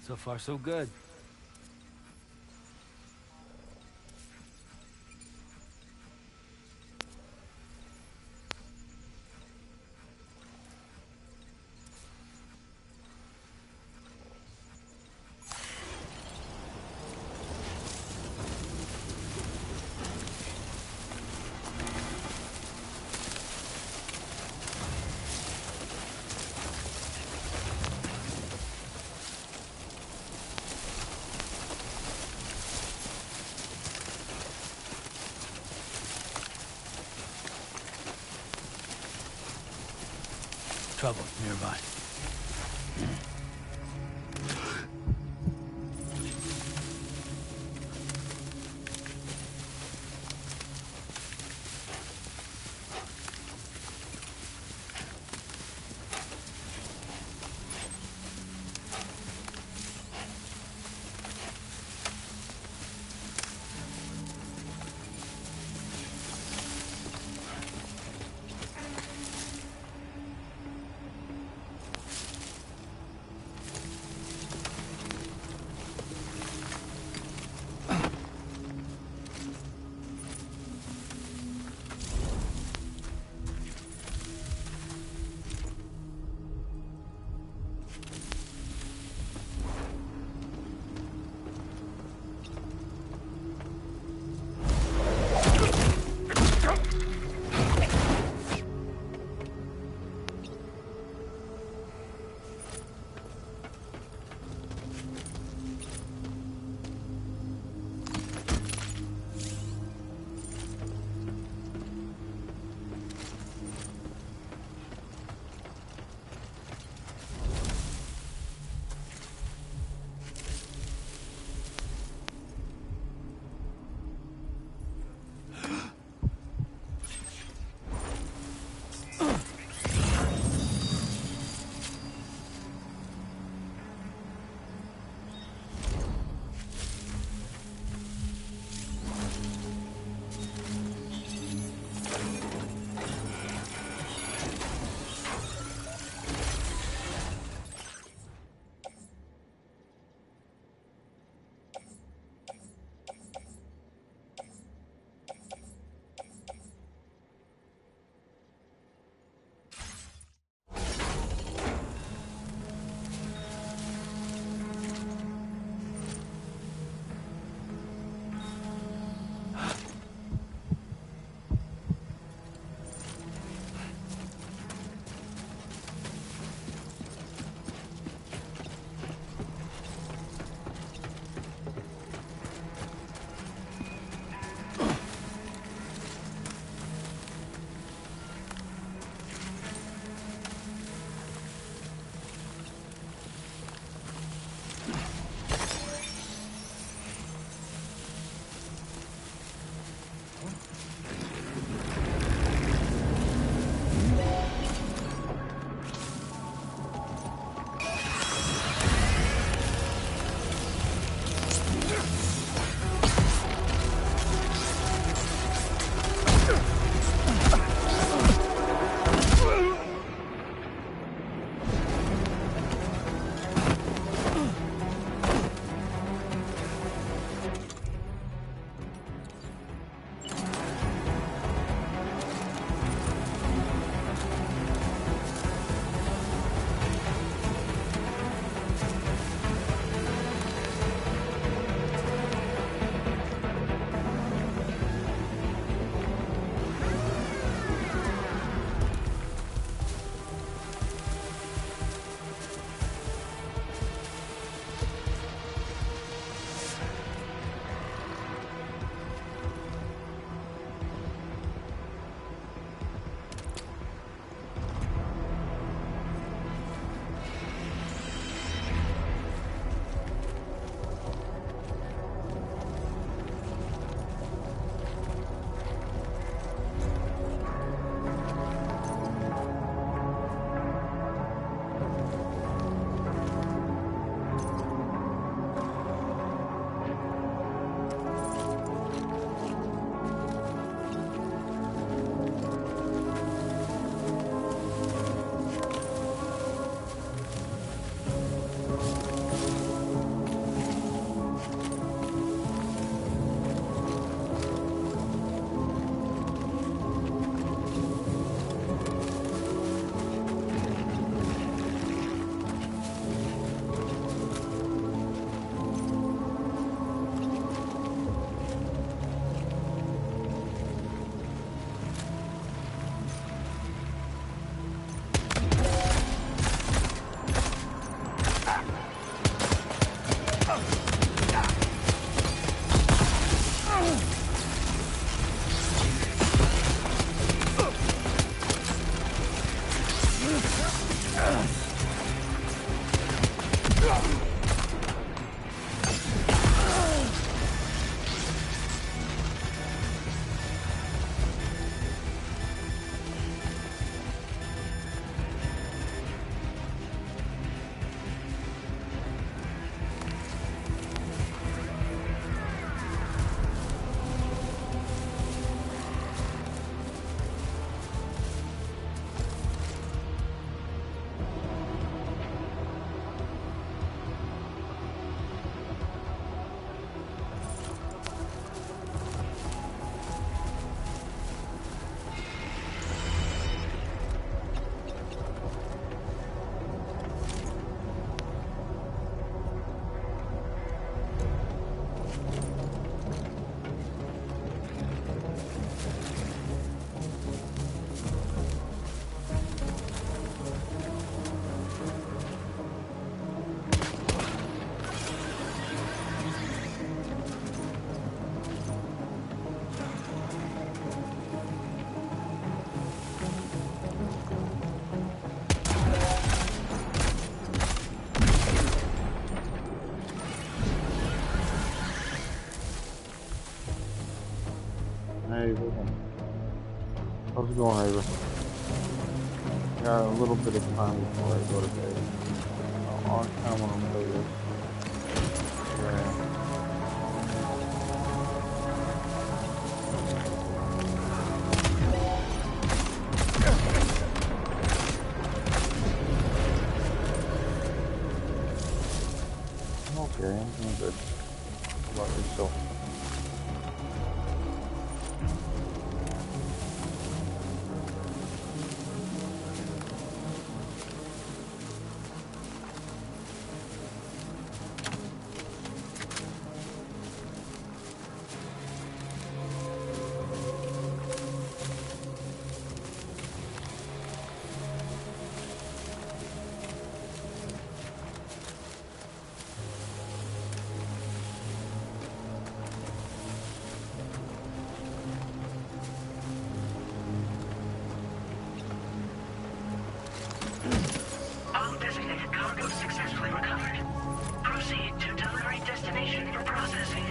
So far, so good. Trouble nearby. How's it going, Ava? Got a little bit of time before I go to bed. On time when I play this. Yeah. I'm okay, I'm doing good. How about yourself? All designated cargo successfully recovered. Proceed to delivery destination for processing.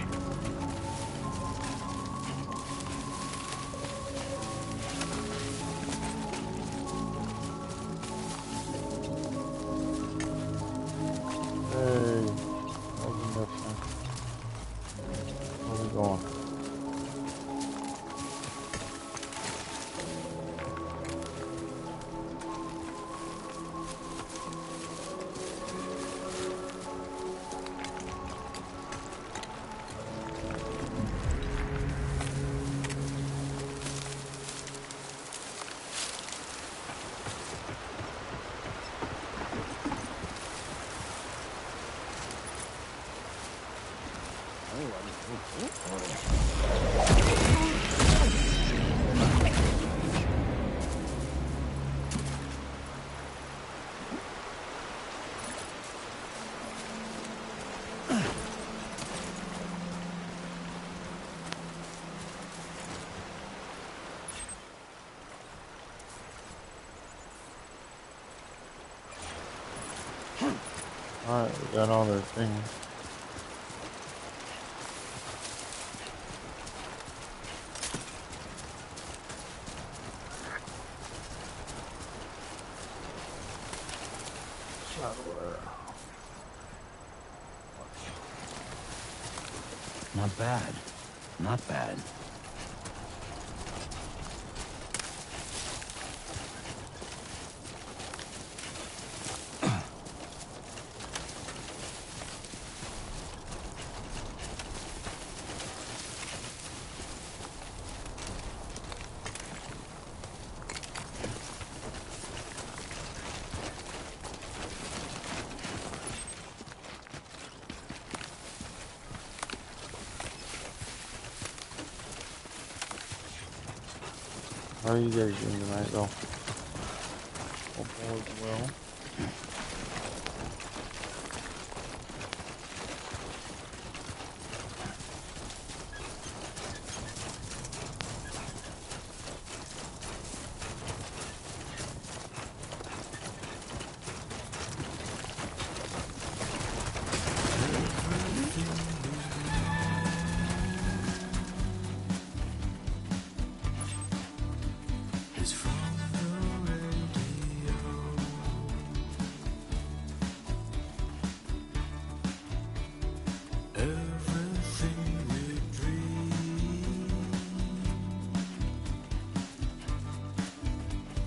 Hey, how's it going? How's it going? Alright, we got all their things. Not bad. Not bad. How are you guys doing tonight, though? Hope all is well.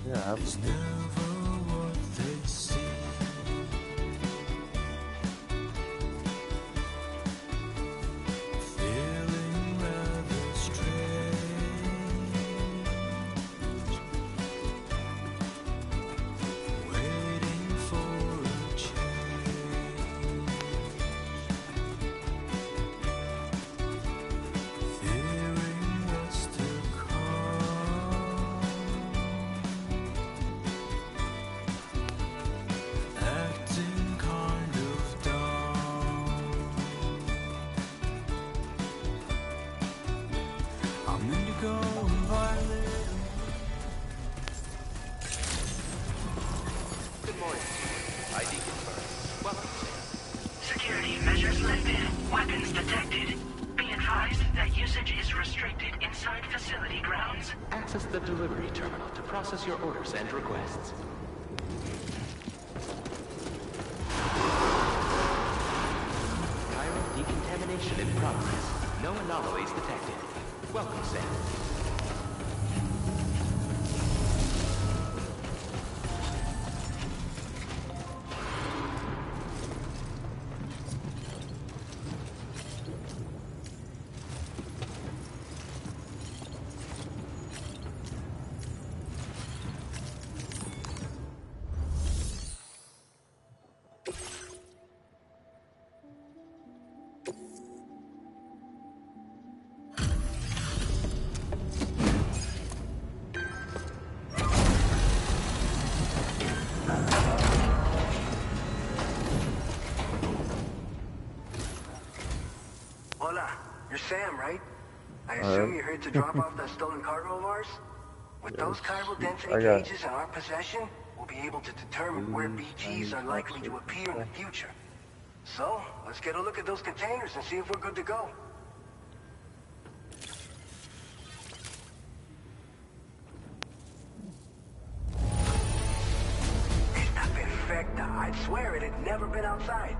Yeah, absolutely. terminal to process your orders and requests. Chiral decontamination in progress. No anomalies detected. Welcome, Sam. Hola, you're Sam, right? I assume Alright. you're here to drop off that stolen cargo of ours? With those chiral density I got it. gauges in our possession, we'll be able to determine where BGs are likely to appear in the future. So, let's get a look at those containers and see if we're good to go. Está perfecta. I'd swear it had never been outside.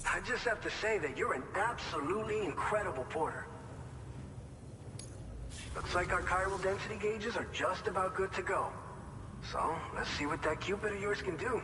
I just have to say that you're an absolutely incredible porter. Looks like our chiral density gauges are just about good to go. So, let's see what that Cupid of yours can do.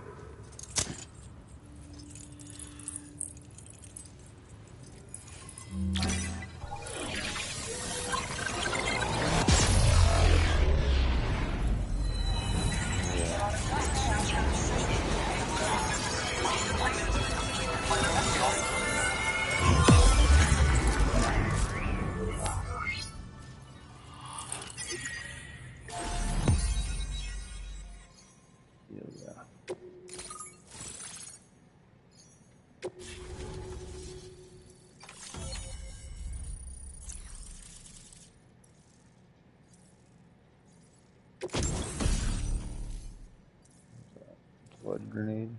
Blood grenade.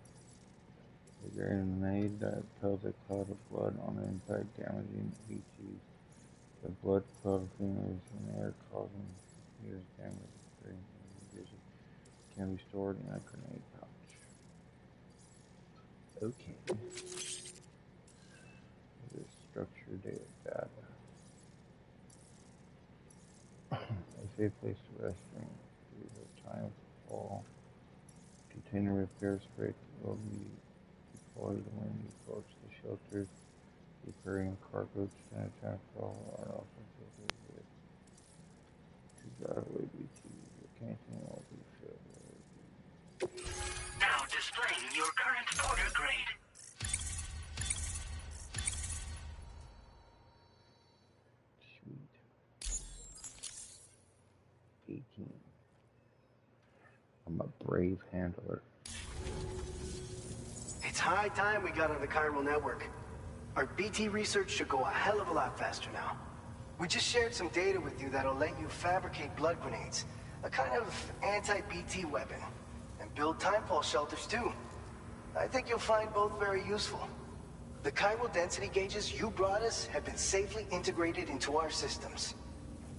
A grenade that propels a cloud of blood on impact, damaging BTs. The blood cloud fingers in the air, causing years damage. Vision can be stored in a grenade pouch. Okay. This structured data. A safe place to rest during the time of fall. Container repair spray will be deployed when you approach the shelters. Repairing cargo extended time for all are also filled with to drive away BTs. Your canteen will be filled. Now displaying your current porter grade. Sweet. 18. I'm a brave handler. It's high time we got on the chiral network. Our BT research should go a hell of a lot faster now. We just shared some data with you that'll let you fabricate blood grenades, a kind of anti-BT weapon, and build timefall shelters too. I think you'll find both very useful. The chiral density gauges you brought us have been safely integrated into our systems.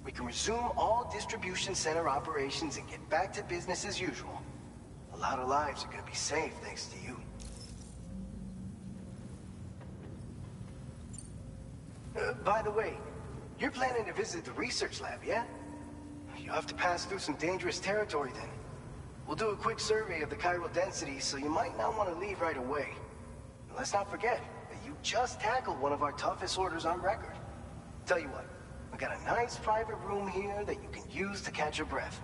We can resume all distribution center operations and get back to business as usual. A lot of lives are gonna be saved thanks to you. By the way, you're planning to visit the research lab, yeah? You'll have to pass through some dangerous territory then. We'll do a quick survey of the chiral density, so you might not want to leave right away. And let's not forget that you just tackled one of our toughest orders on record. Tell you what, we got a nice private room here that you can use to catch your breath.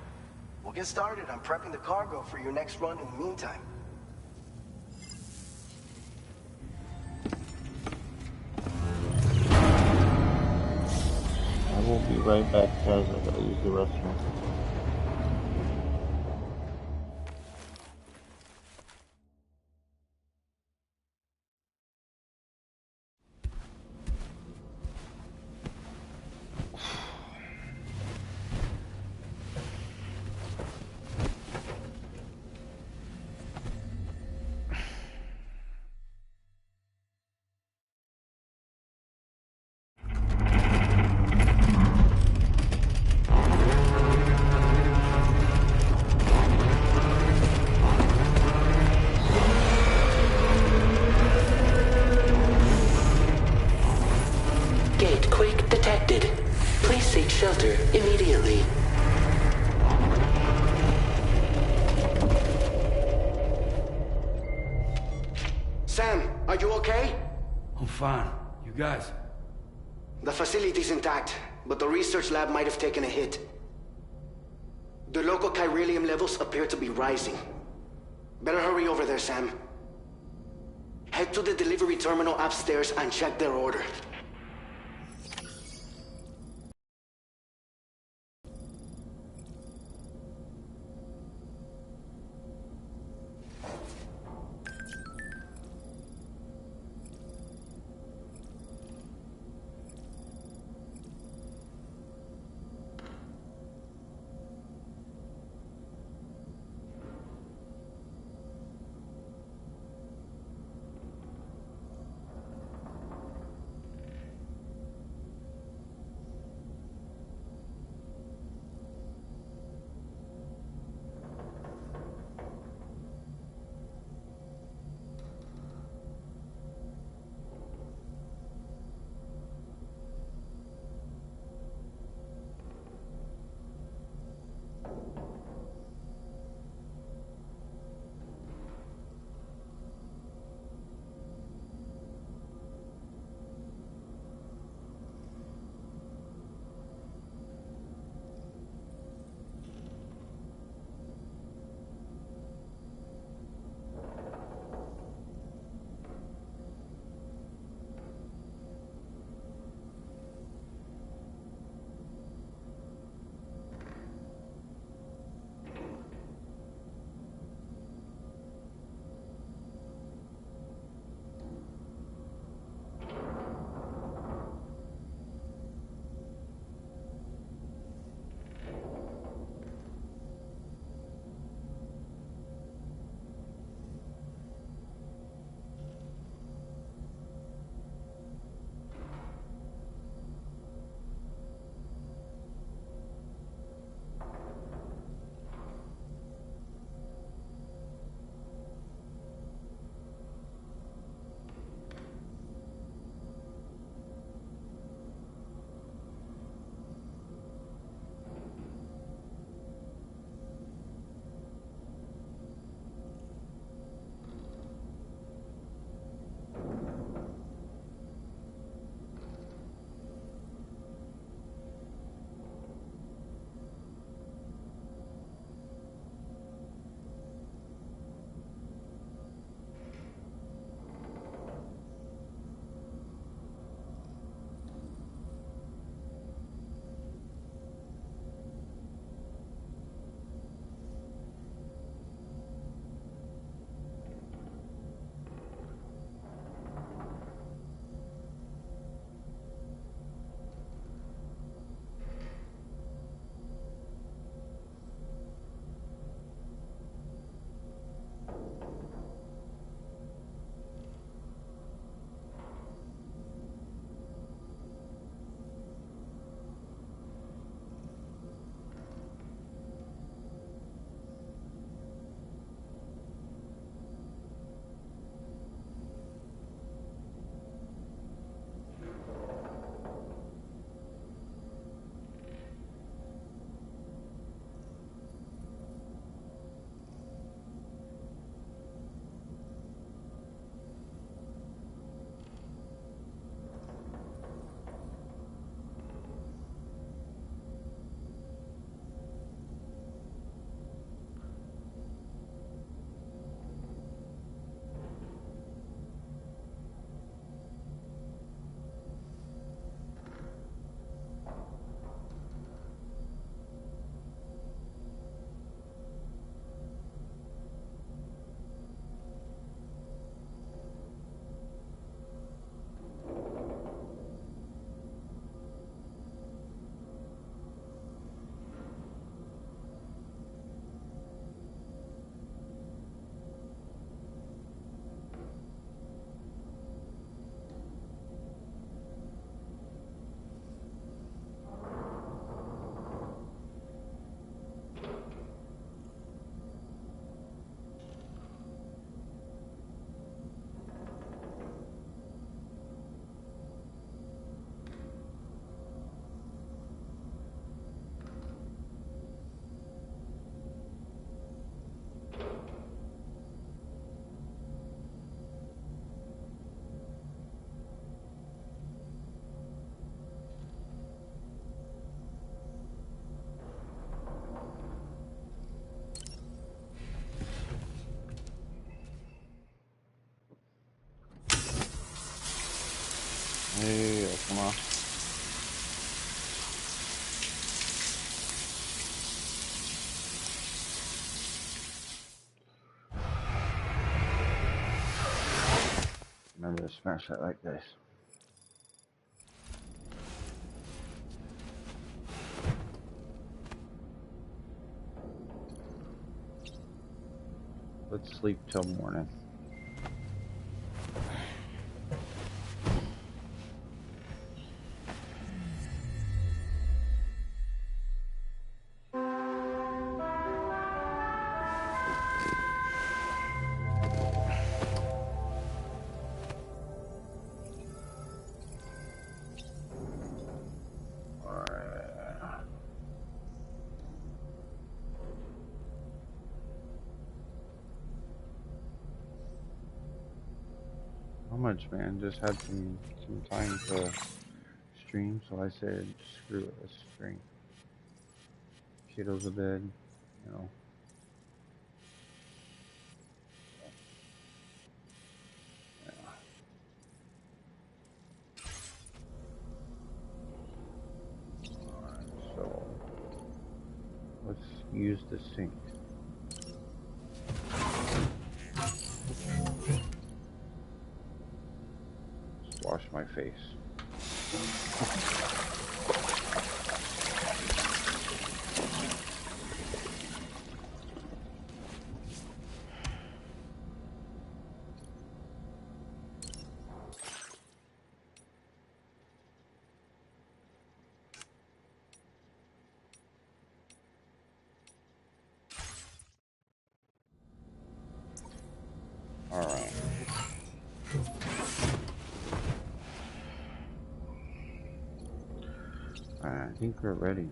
We'll get started on prepping the cargo for your next run in the meantime. I will be right back, guys. I gotta use the restroom. shelter immediately. Sam, are you okay? I'm fine. You guys? The facility's intact, but the research lab might have taken a hit. The local chiralium levels appear to be rising. Better hurry over there, Sam. Head to the delivery terminal upstairs and check their order. to smash that like this. Let's sleep till morning. How much, man? Just had some time to stream, so I said, screw it, let's stream. Kiddo's a bed, you know. Yeah. Alright, so let's use the sink. Let's wash my face. Alright. I think we're ready.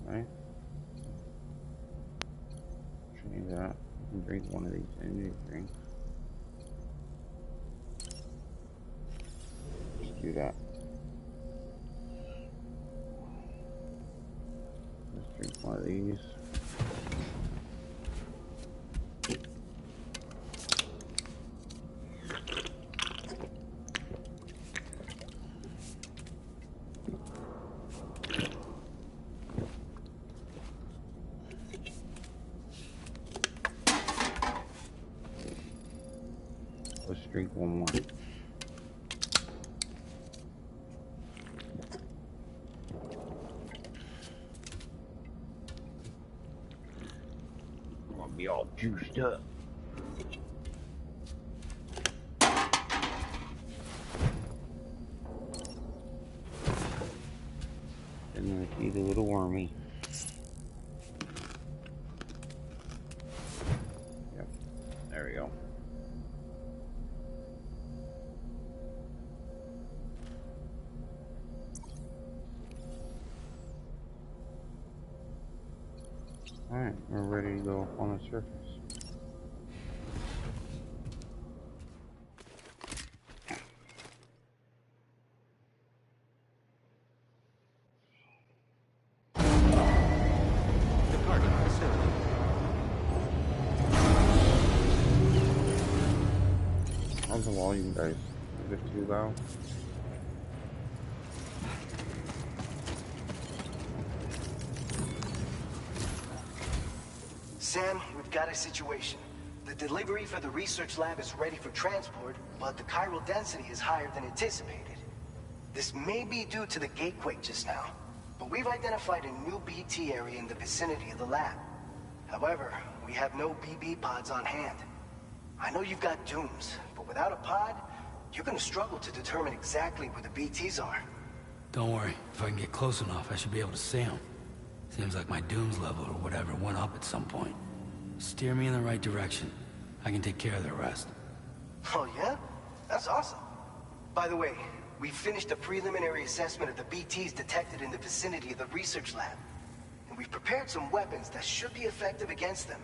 Right? Try that. I can drink one of these energy drinks. Just do that. Let's drink one of these. Let's drink one more. I'm gonna be all juiced up. And let's eat a little wormy. Yep, there we go. Alright, we're ready to go up on the surface. Departing facility. How's the volume, guys? Is it too loud? Sam, we've got a situation. The delivery for the research lab is ready for transport, but the chiral density is higher than anticipated. This may be due to the gatequake just now, but we've identified a new BT area in the vicinity of the lab. However, we have no BB pods on hand. I know you've got dooms, but without a pod, you're gonna struggle to determine exactly where the BTs are. Don't worry. If I can get close enough, I should be able to see them. Seems like my dooms level or whatever went up at some point. Steer me in the right direction. I can take care of the rest. Oh yeah? That's awesome. By the way, we finished a preliminary assessment of the BTs detected in the vicinity of the research lab. And we've prepared some weapons that should be effective against them.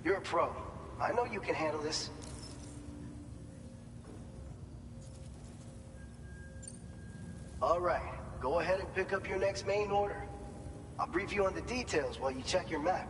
You're a pro. I know you can handle this. All right, go ahead and pick up your next main order. I'll brief you on the details while you check your map.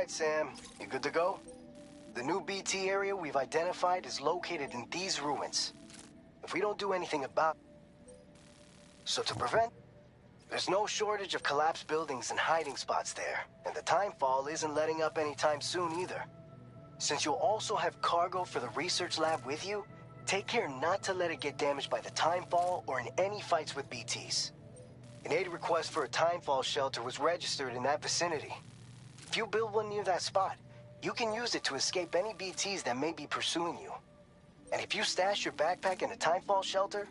right, Sam. You good to go? The new BT area we've identified is located in these ruins. If we don't do anything about it, so to prevent, there's no shortage of collapsed buildings and hiding spots there, and the timefall isn't letting up anytime soon either. Since you'll also have cargo for the research lab with you, take care not to let it get damaged by the timefall or in any fights with BTs. An aid request for a timefall shelter was registered in that vicinity. If you build one near that spot, you can use it to escape any BTs that may be pursuing you. And if you stash your backpack in a timefall shelter,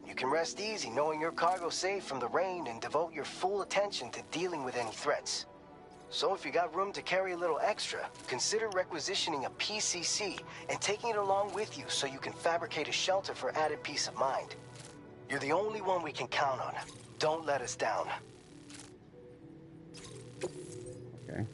you can rest easy knowing your cargo's safe from the rain and devote your full attention to dealing with any threats. So if you got room to carry a little extra, consider requisitioning a PCC and taking it along with you so you can fabricate a shelter for added peace of mind. You're the only one we can count on. Don't let us down. Okay.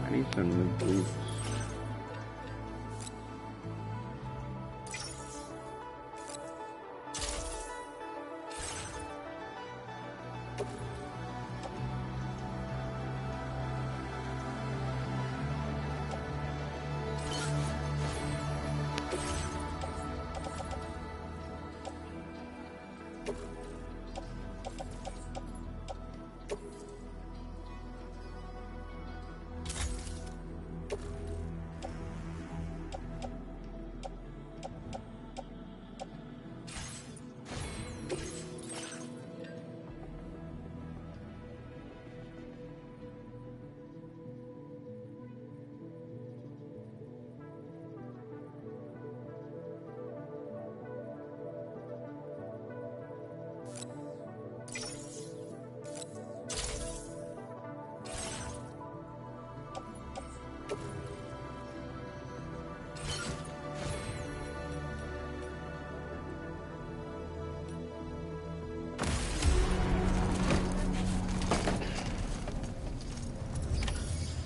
I need some new boots.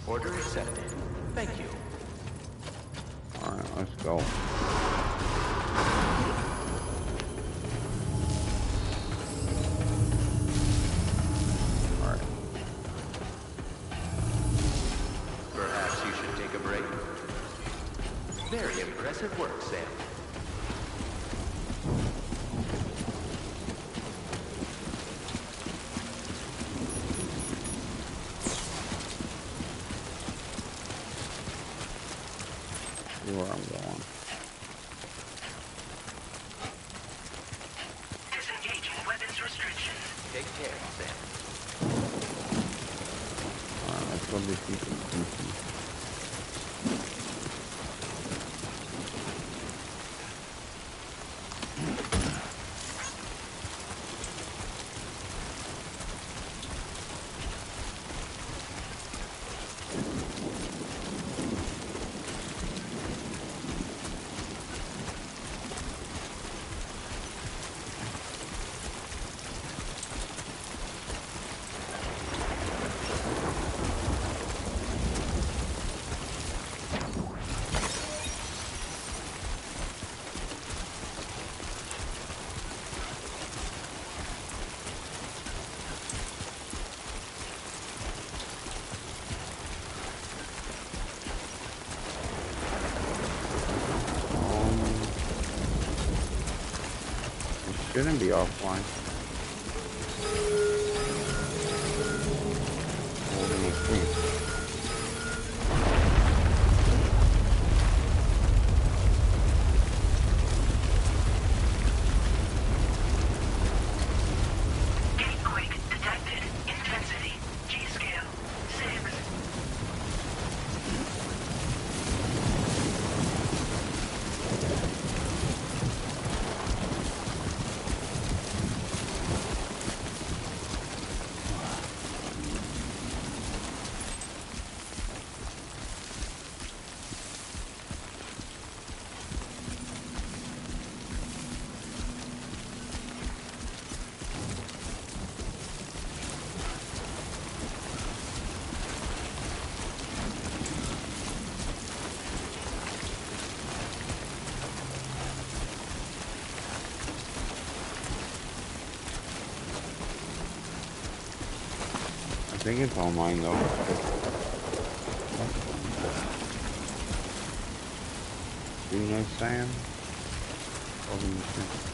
Order accepted. Thank you. Alright, let's go. Alright. Perhaps you should take a break. Very impressive work, Sam. See where I'm going. Disengaging weapons restrictions. Take care, Sam. Alright, let's go defeat some creatures. shouldn't be offline. Holding the screen. Gatequake detected. Intensity. G-scale. 6. I think it's online though. Do you know Sam? Holding the screen.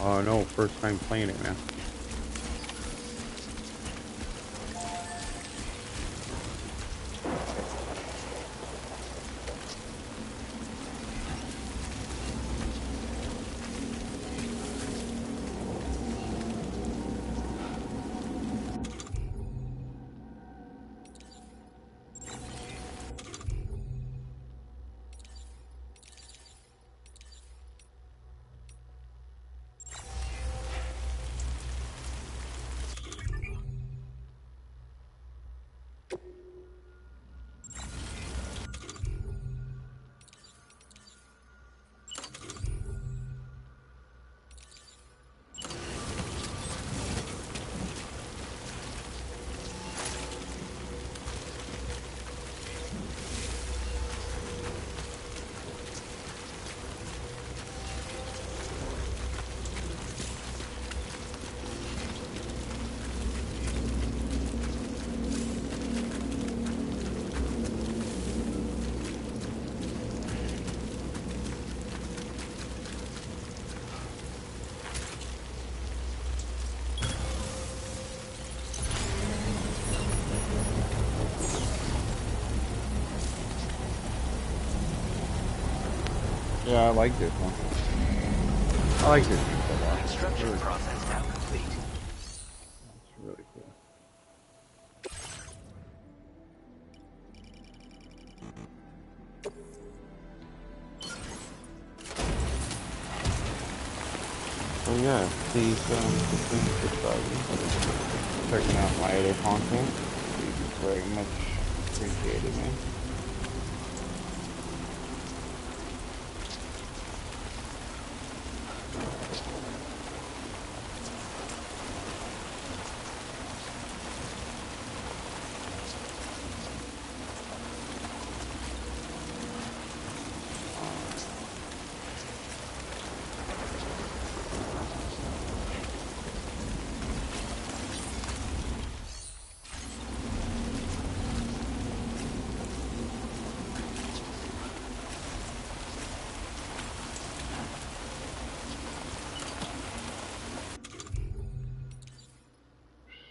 Oh no, first time playing it, man. Yeah, I like this one. I like this one a lot. Construction Really, process now complete. it's really cool. So yeah, please subscribe. Checking out my other content. It's very much appreciated, man.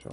So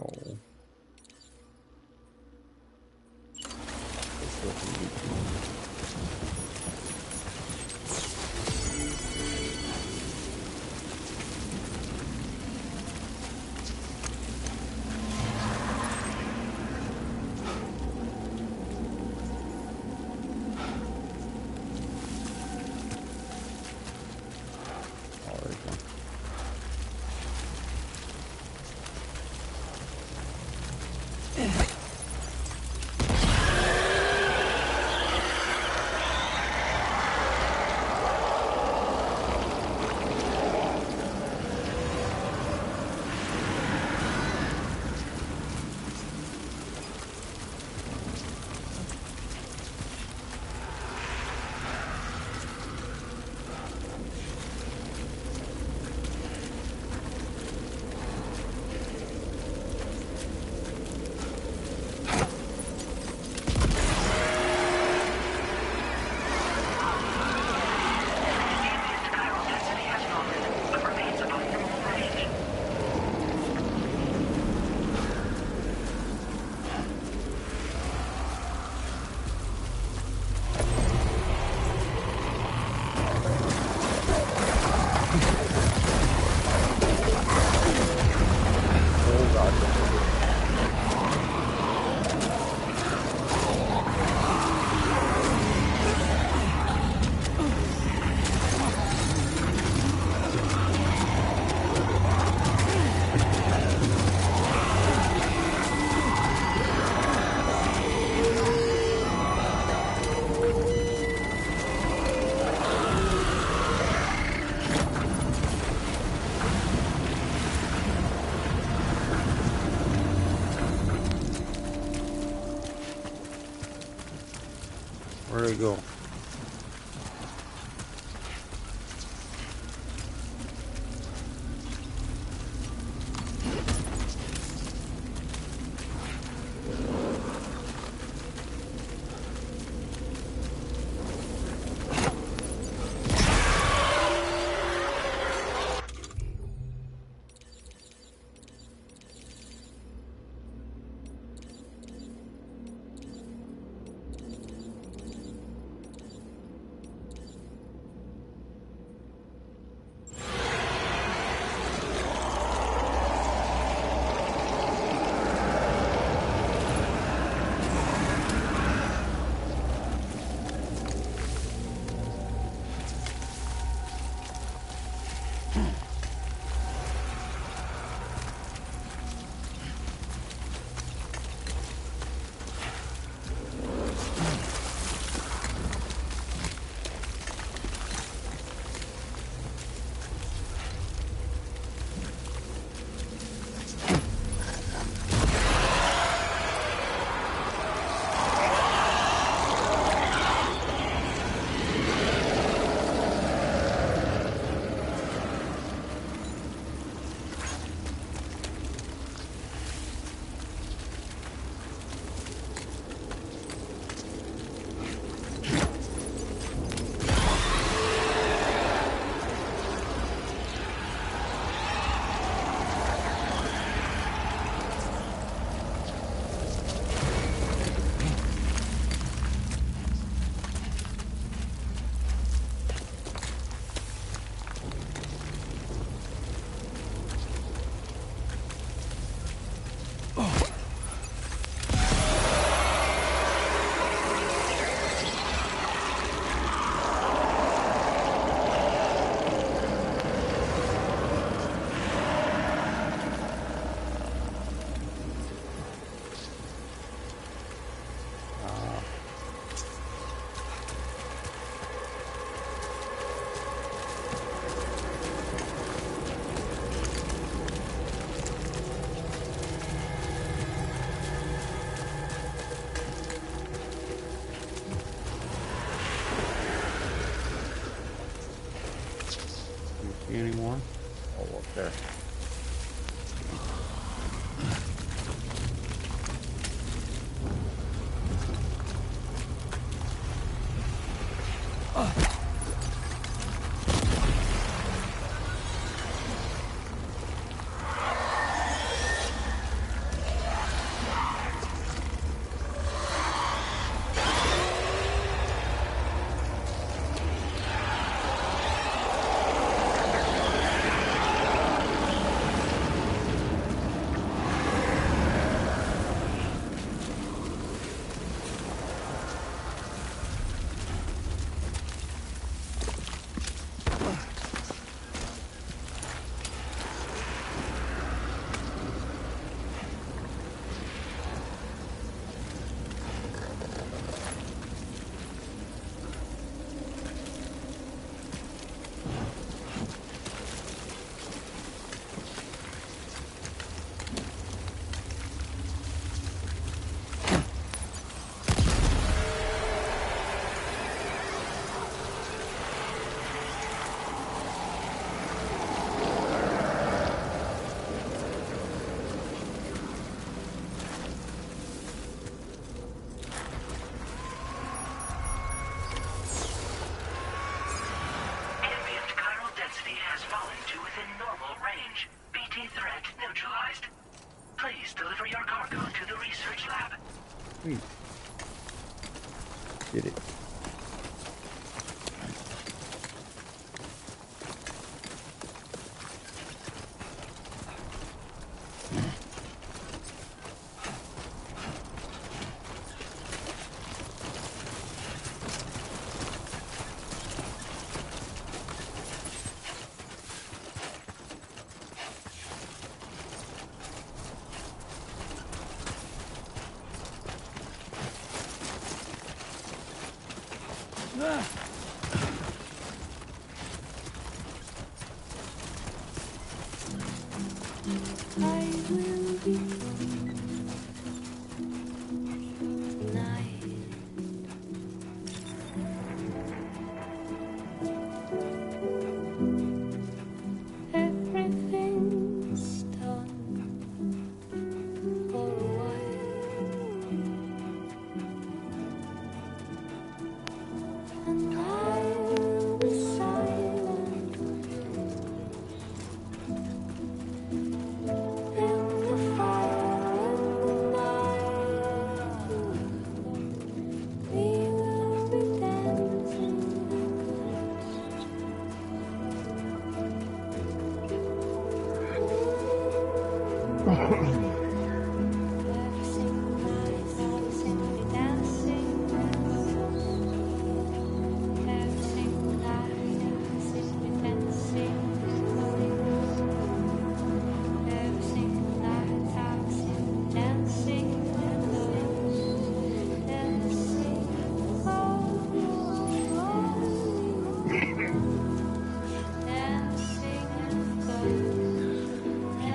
Where do I go? See any more? Oh, up there. Sweet. Did it. Keep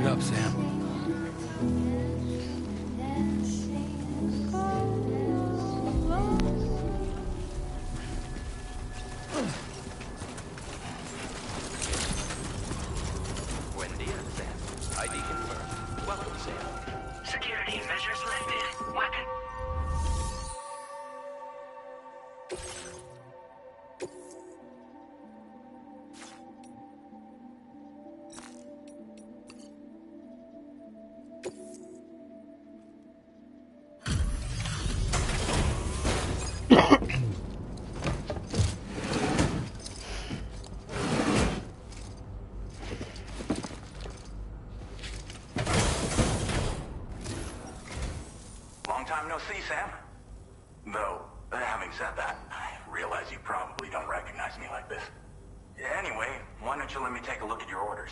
it up, Sam. Buen dia, Sam. ID confirmed. Welcome, Sam. Security measures lifted. Weapon. Long time no see, Sam. Though, having said that, I realize you probably don't recognize me like this. Anyway, why don't you let me take a look at your orders?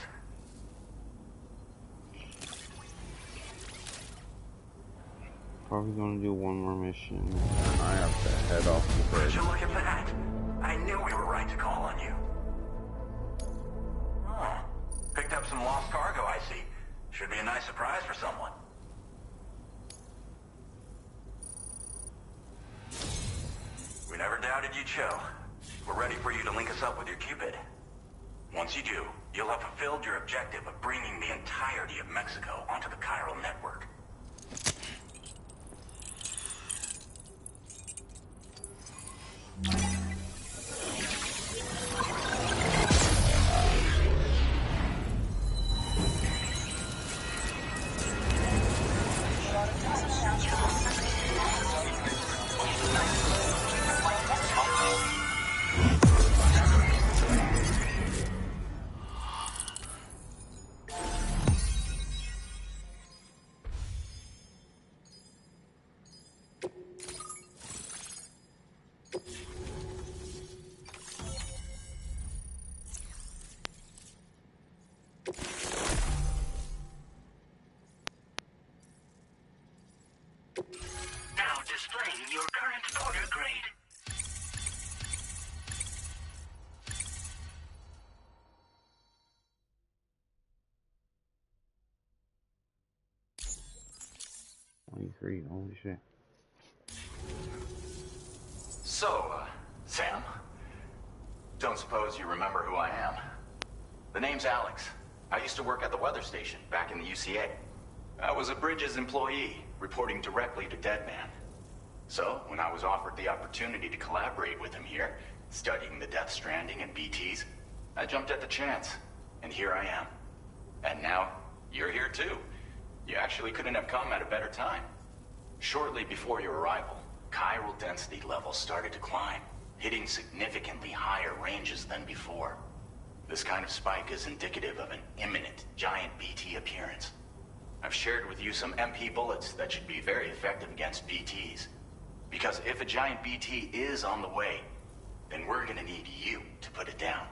Probably gonna do one more mission. I have to head off to Would bed. you look at that? I knew we were right to call on you. Oh, picked up some lost cargo, I see. Should be a nice surprise for someone. We never doubted you'd show. We're ready for you to link us up with your Cupid. Once you do, you'll have fulfilled your objective of bringing the entirety of Mexico onto the chiral network. Now displaying your current order grade. Holy shit. So, Sam, don't suppose you remember who I am? The name's Alex. I used to work at the weather station back in the UCA. I was a Bridges employee, reporting directly to Deadman. So, when I was offered the opportunity to collaborate with him here, studying the Death Stranding and BTs, I jumped at the chance, and here I am. And now, you're here too. You actually couldn't have come at a better time. Shortly before your arrival, chiral density levels started to climb, hitting significantly higher ranges than before. This kind of spike is indicative of an imminent giant BT appearance. I've shared with you some MP bullets that should be very effective against BTs. Because if a giant BT is on the way, then we're gonna need you to put it down.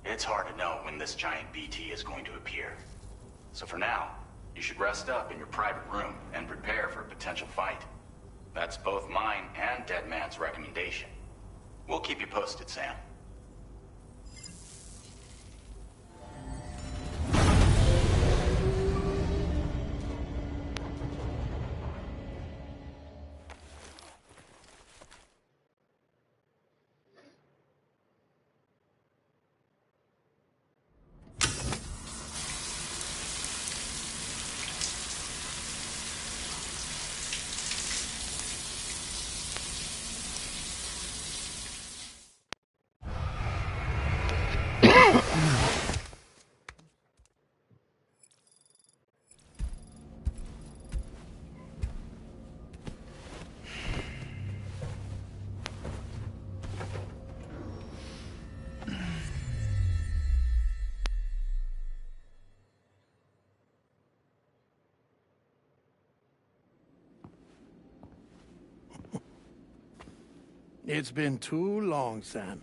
It's hard to know when this giant BT is going to appear. So for now, you should rest up in your private room and prepare for a potential fight. That's both mine and Deadman's recommendation. We'll keep you posted, Sam. It's been too long, Sam.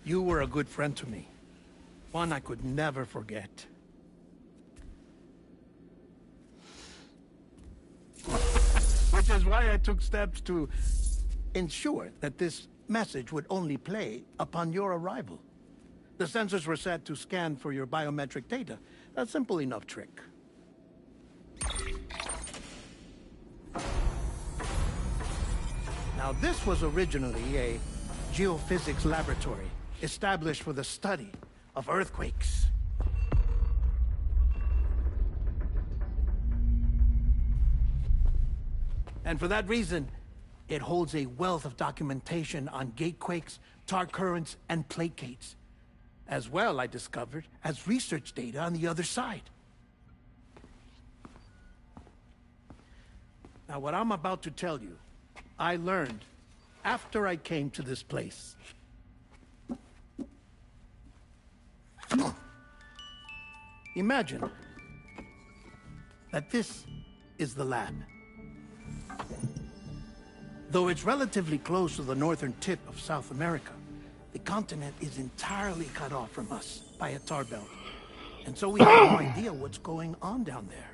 You were a good friend to me. One I could never forget. Which is why I took steps to ensure that this message would only play upon your arrival. The sensors were set to scan for your biometric data. A simple enough trick. Now, this was originally a geophysics laboratory established for the study of earthquakes. And for that reason, it holds a wealth of documentation on gatequakes, tar currents, and plate gates. As well, I discovered, as research data on the other side. Now, what I'm about to tell you, I learned after I came to this place. Imagine that this is the lab. Though it's relatively close to the northern tip of South America, the continent is entirely cut off from us by a tar belt. And so we have no idea what's going on down there.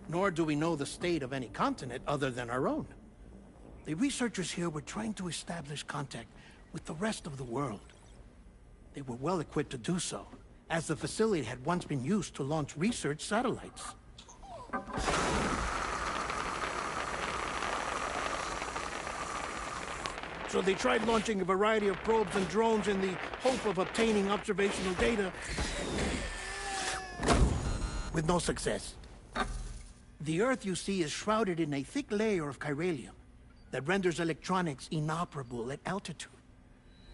Nor do we know the state of any continent other than our own. The researchers here were trying to establish contact with the rest of the world. They were well equipped to do so, as the facility had once been used to launch research satellites. So they tried launching a variety of probes and drones in the hope of obtaining observational data, with no success. The Earth, you see, is shrouded in a thick layer of chiralium that renders electronics inoperable at altitude.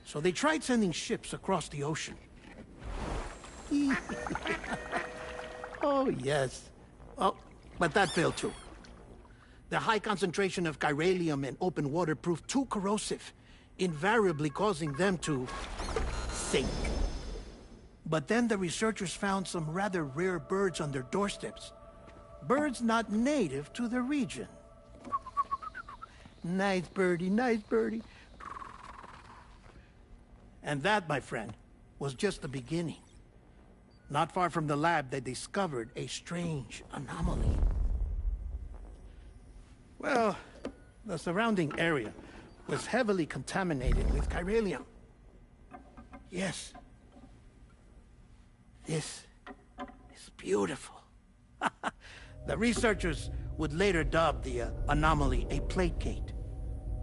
So they tried sending ships across the ocean. Oh, yes. Oh, but that failed too. The high concentration of chiralium in open water proved too corrosive, invariably causing them to sink. But then the researchers found some rather rare birds on their doorsteps. Birds not native to the region. Nice birdie, nice birdie. And that, my friend, was just the beginning. Not far from the lab, they discovered a strange anomaly. Well, the surrounding area was heavily contaminated with chiralium. Yes. This is beautiful. The researchers would later dub the anomaly a plate gate.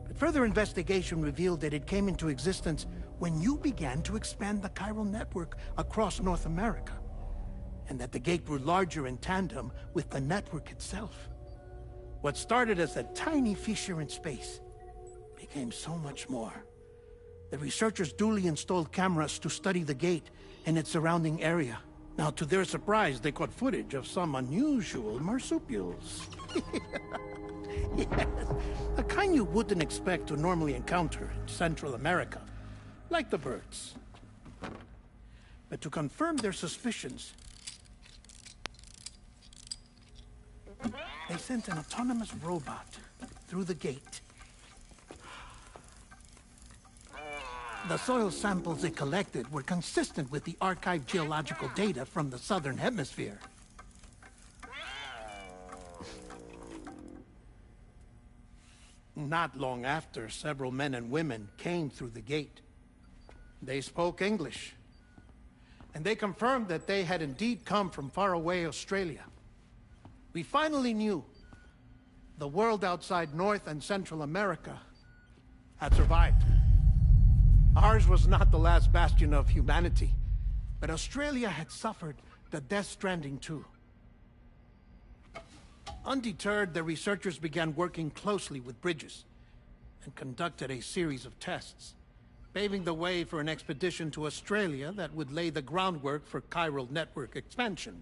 But further investigation revealed that it came into existence when you began to expand the chiral network across North America, and that the gate grew larger in tandem with the network itself. What started as a tiny fissure in space became so much more. The researchers duly installed cameras to study the gate and its surrounding area. Now, to their surprise, they caught footage of some unusual marsupials. Yes, a kind you wouldn't expect to normally encounter in Central America, like the birds. But to confirm their suspicions, they sent an autonomous robot through the gate. The soil samples it collected were consistent with the archived geological data from the southern hemisphere. Not long after, several men and women came through the gate. They spoke English, and they confirmed that they had indeed come from faraway Australia. We finally knew the world outside North and Central America had survived. Ours was not the last bastion of humanity, but Australia had suffered the death stranding too. Undeterred, the researchers began working closely with Bridges and conducted a series of tests, paving the way for an expedition to Australia that would lay the groundwork for chiral network expansion.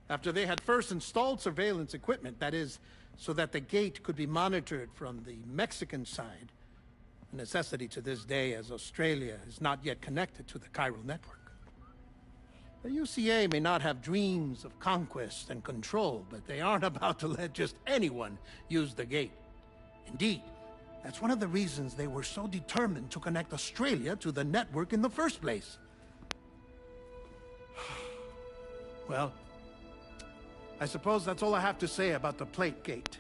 After they had first installed surveillance equipment, that is, so that the gate could be monitored from the Mexican side, a necessity to this day as Australia is not yet connected to the chiral network. The UCA may not have dreams of conquest and control, but they aren't about to let just anyone use the gate. Indeed, that's one of the reasons they were so determined to connect Australia to the network in the first place. Well, I suppose that's all I have to say about the plate gate.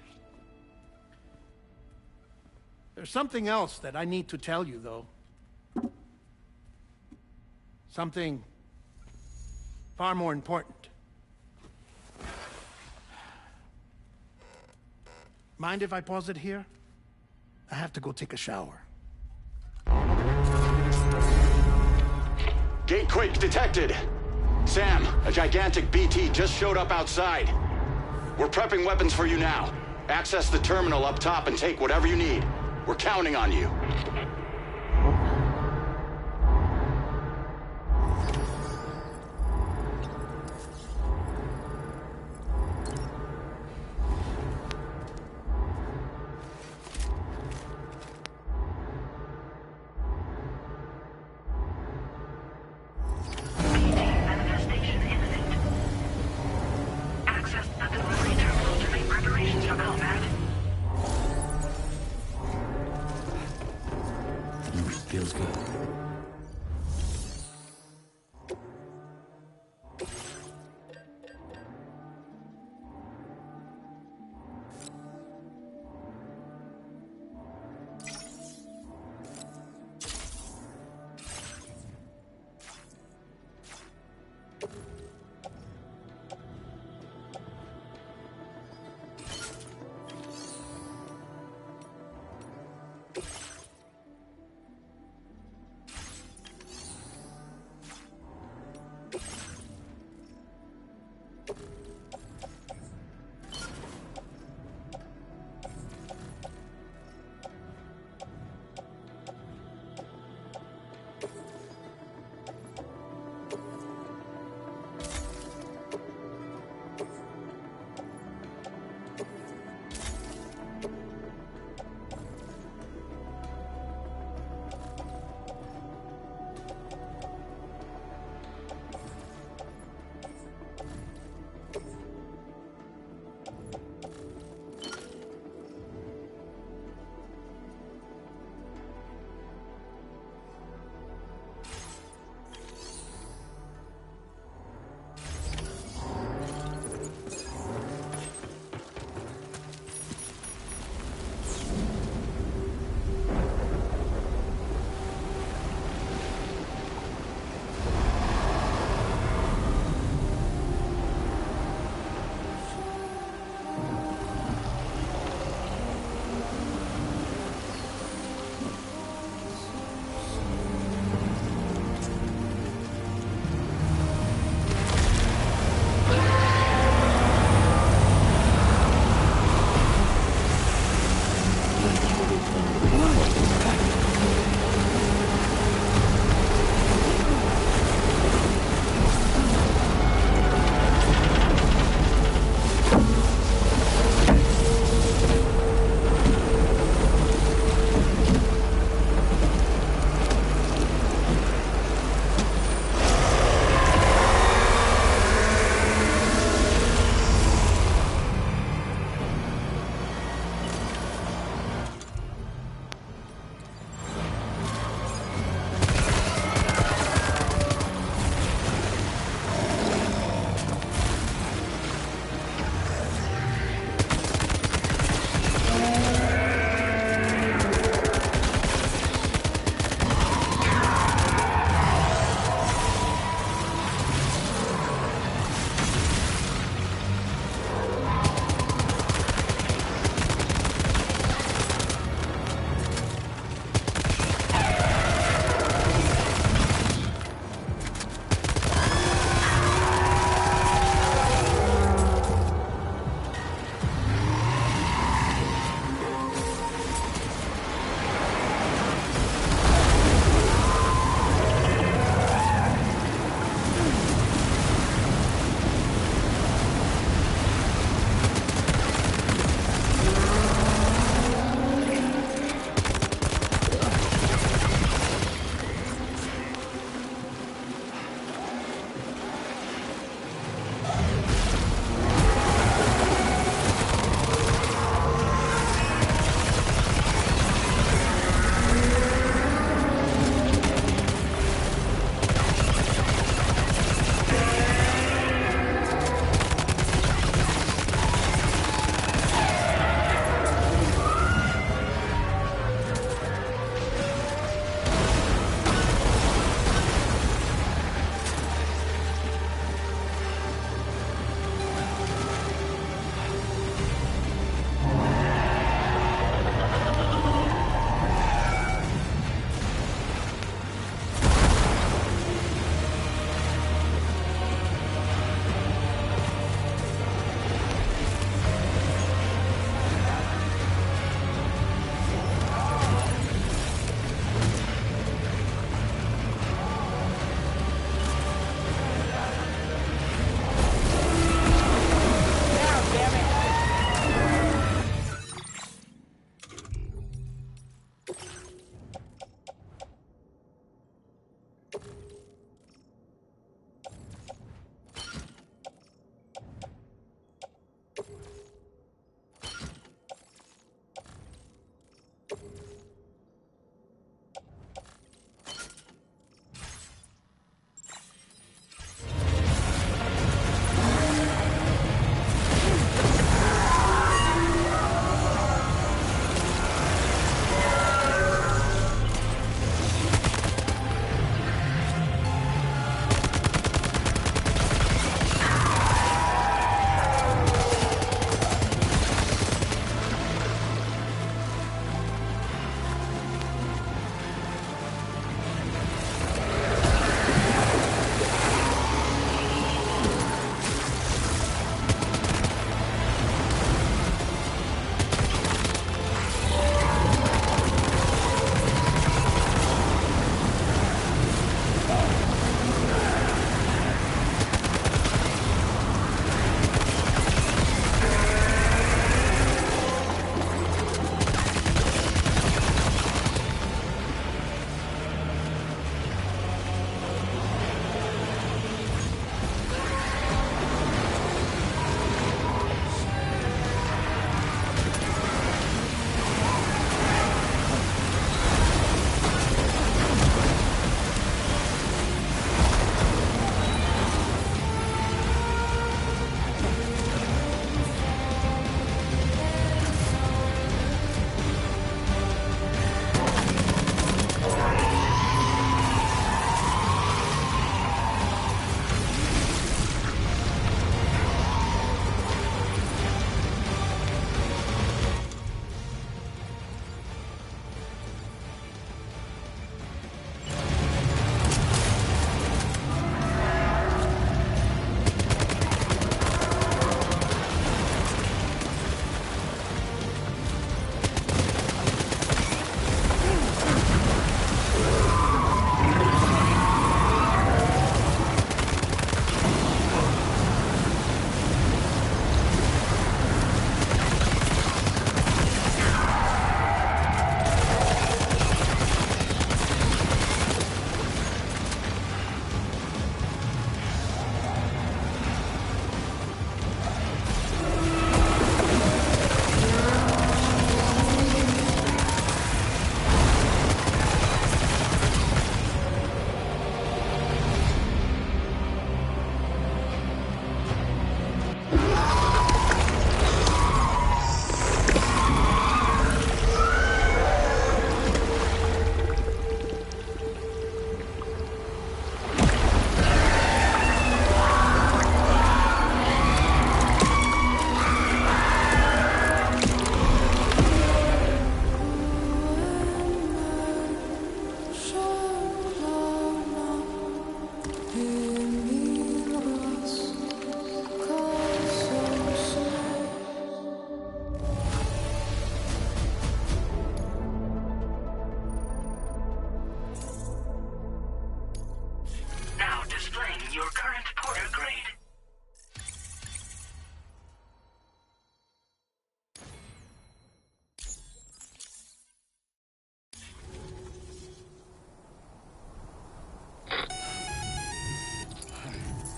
There's something else that I need to tell you, though. Something far more important. Mind if I pause it here? I have to go take a shower. Gatequake detected. Sam, a gigantic BT just showed up outside. We're prepping weapons for you now. Access the terminal up top and take whatever you need. We're counting on you. Manifestation imminent. Access the delivery terminal to make preparations for combat.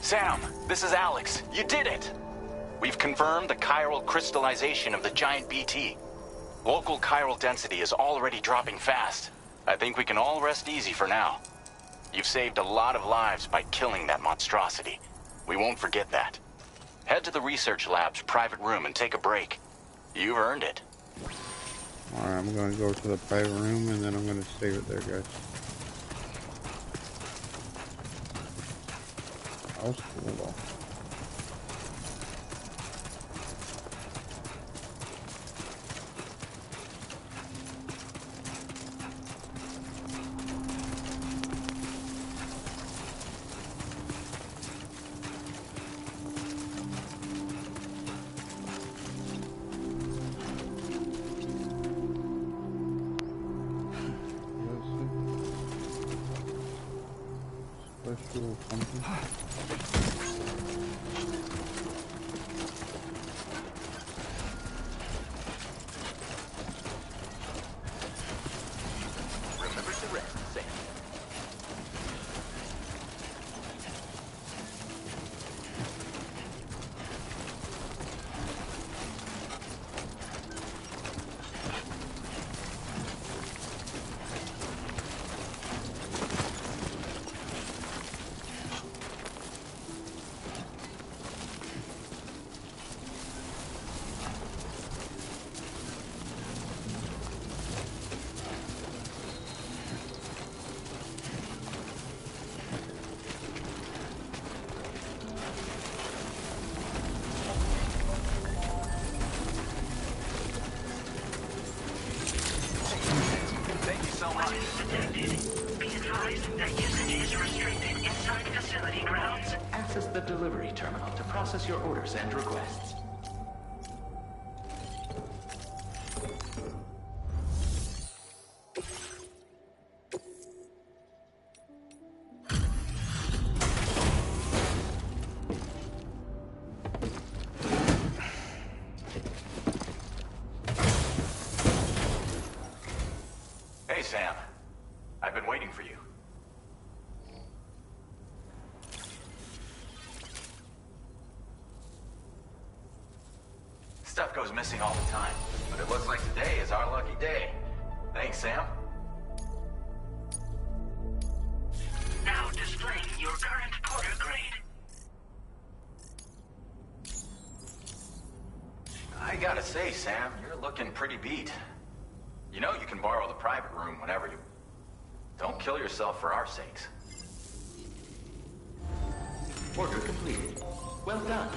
Sam, this is Alex. You did it! We've confirmed the chiral crystallization of the giant BT. Local chiral density is already dropping fast. I think we can all rest easy for now. You've saved a lot of lives by killing that monstrosity. We won't forget that. Head to the research lab's private room and take a break. You've earned it. Alright, I'm gonna go to the private room and then I'm gonna save it there, guys. That was cool though. Special something. Remember to rest, Sam. Thank you so much. Detected. Be advised that usage is restricted inside facility grounds. Access the delivery terminal to process your orders and requests. Hey, Sam. I've been waiting for you. Stuff goes missing all the time, but it looks like today is our lucky day. Thanks, Sam. Now displaying your current Porter grade. I gotta say, Sam, you're looking pretty beat. You know you can borrow the private room whenever you... Don't kill yourself for our sakes. Order completed. Well done.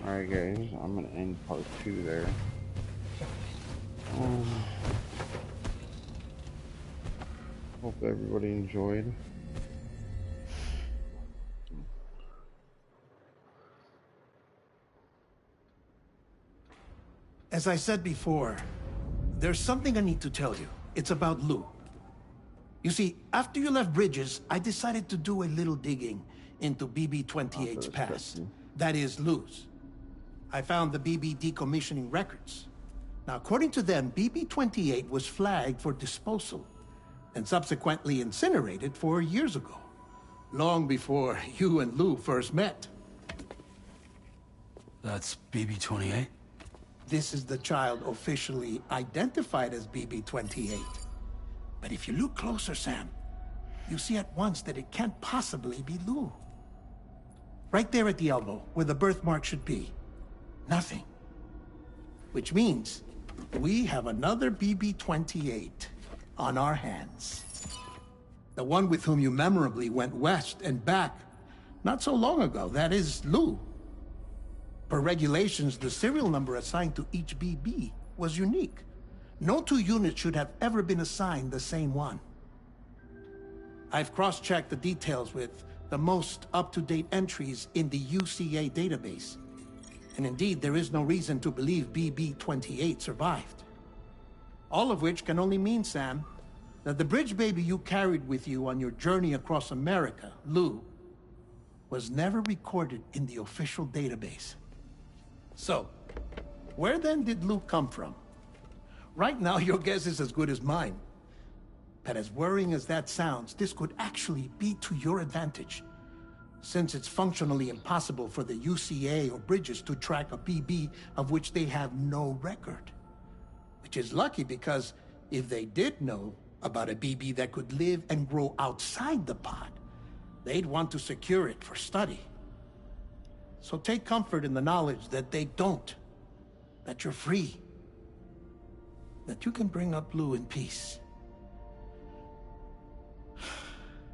Alright guys, I'm gonna end part 2 there. Hope everybody enjoyed. As I said before, there's something I need to tell you. It's about Lou. You see, after you left Bridges, I decided to do a little digging into BB-28's past. That is, Lou's. I found the BB decommissioning records. Now, according to them, BB-28 was flagged for disposal and subsequently incinerated 4 years ago, long before you and Lou first met. That's BB-28? This is the child officially identified as BB-28. But if you look closer, Sam, you see at once that it can't possibly be Lou. Right there at the elbow, where the birthmark should be. Nothing. Which means we have another BB-28 on our hands. The one with whom you memorably went west and back not so long ago, that is Lou. Per regulations, the serial number assigned to each BB was unique. No two units should have ever been assigned the same one. I've cross-checked the details with the most up-to-date entries in the UCA database. And indeed, there is no reason to believe BB-28 survived. All of which can only mean, Sam, that the bridge baby you carried with you on your journey across America, Lou, was never recorded in the official database. So, where then did Lou come from? Right now, your guess is as good as mine. But as worrying as that sounds, this could actually be to your advantage, since it's functionally impossible for the UCA or Bridges to track a BB of which they have no record. Which is lucky, because if they did know about a BB that could live and grow outside the pod, they'd want to secure it for study. So take comfort in the knowledge that they don't, that you're free, that you can bring up Lou in peace.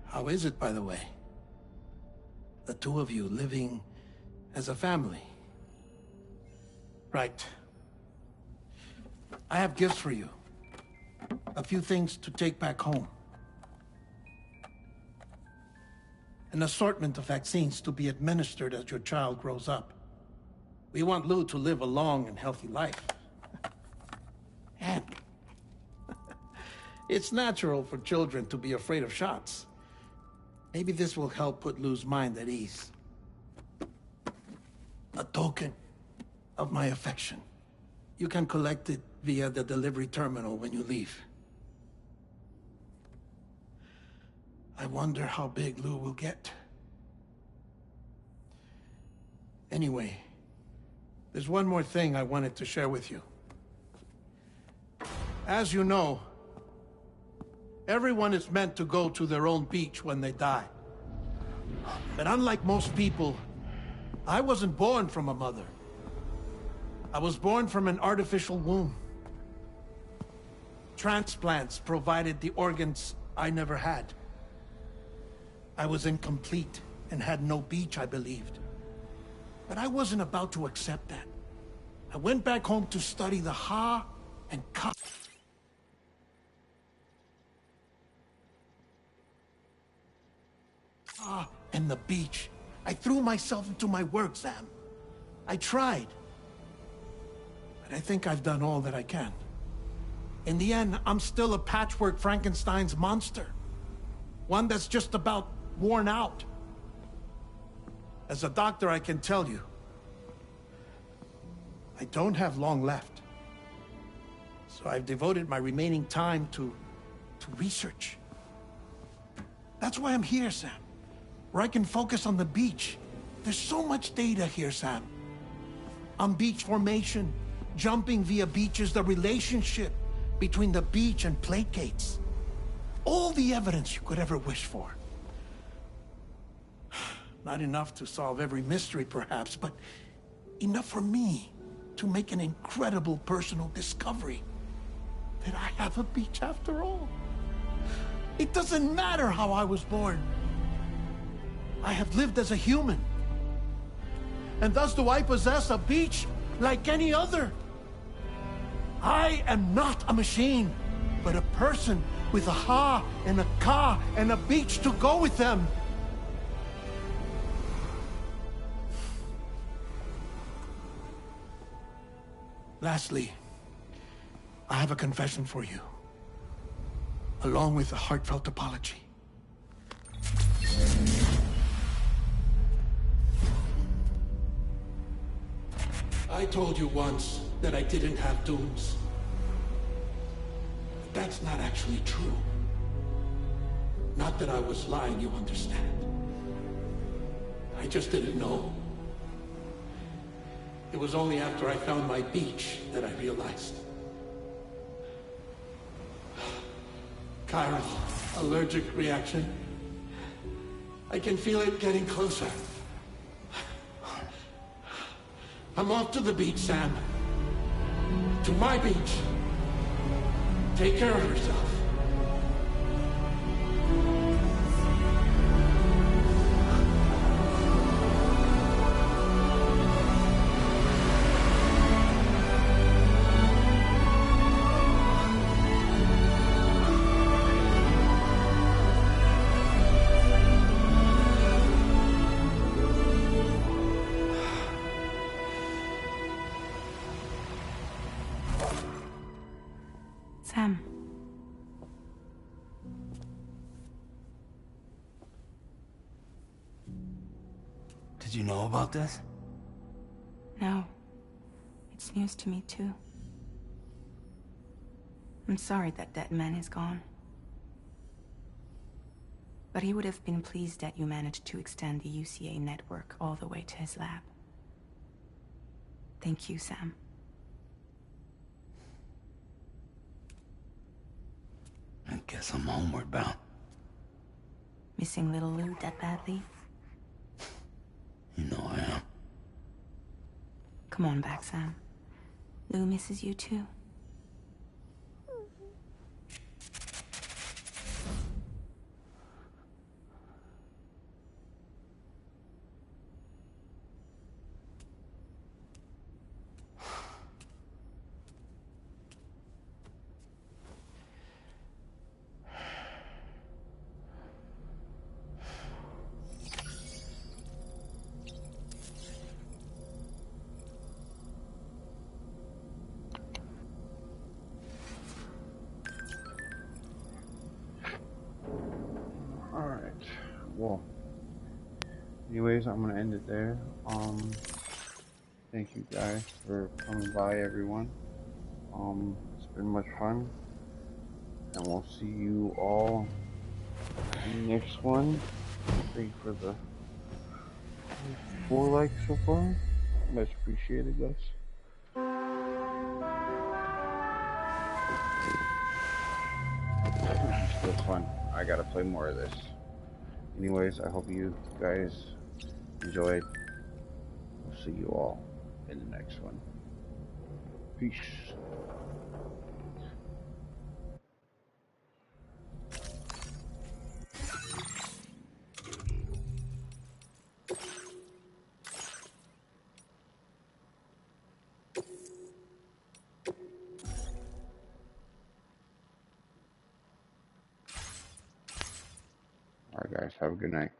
How is it, by the way? The two of you living as a family? Right. I have gifts for you. A few things to take back home. An assortment of vaccines to be administered as your child grows up. We want Lou to live a long and healthy life. And it's natural for children to be afraid of shots. Maybe this will help put Lou's mind at ease. A token of my affection. You can collect it via the delivery terminal when you leave. I wonder how big Lou will get. Anyway, there's one more thing I wanted to share with you. As you know, everyone is meant to go to their own beach when they die. But unlike most people, I wasn't born from a mother. I was born from an artificial womb. Transplants provided the organs I never had. I was incomplete and had no beach, I believed. But I wasn't about to accept that. I went back home to study the Ha and Ka. And the beach. I threw myself into my work, Sam. I tried. But I think I've done all that I can. In the end, I'm still a patchwork Frankenstein's monster. One that's just about worn out. As a doctor, I can tell you, I don't have long left. So I've devoted my remaining time to research. That's why I'm here, Sam. Where I can focus on the beach. There's so much data here, Sam. On beach formation, jumping via beaches, the relationship between the beach and placates. All the evidence you could ever wish for. Not enough to solve every mystery, perhaps, but enough for me to make an incredible personal discovery. That I have a beach after all. It doesn't matter how I was born. I have lived as a human. And thus do I possess a beach like any other. I am not a machine, but a person with a Ha and a Ka and a beach to go with them. Lastly, I have a confession for you, along with a heartfelt apology. I told you once that I didn't have dooms. But that's not actually true. Not that I was lying, you understand. I just didn't know. It was only after I found my beach that I realized. Chiral allergic reaction. I can feel it getting closer. I'm off to the beach, Sam. To my beach. Take care of yourself. Sam. Did you know about this? No. It's news to me, too. I'm sorry that man is gone. But he would have been pleased that you managed to extend the UCA network all the way to his lab. Thank you, Sam. I guess I'm homeward bound. Missing little Lou that badly? You know I am. Come on back, Sam. Lou misses you too. Alright. Well, anyways, I'm gonna end it there. Thank you guys for coming by, everyone. It's been much fun. And we'll see you all in the next one. Thank you for the 4 likes so far. Much appreciated, guys. It's still fun. I gotta play more of this. Anyways, I hope you guys enjoyed. We'll see you all in the next one. Peace. Alright guys, have a good night.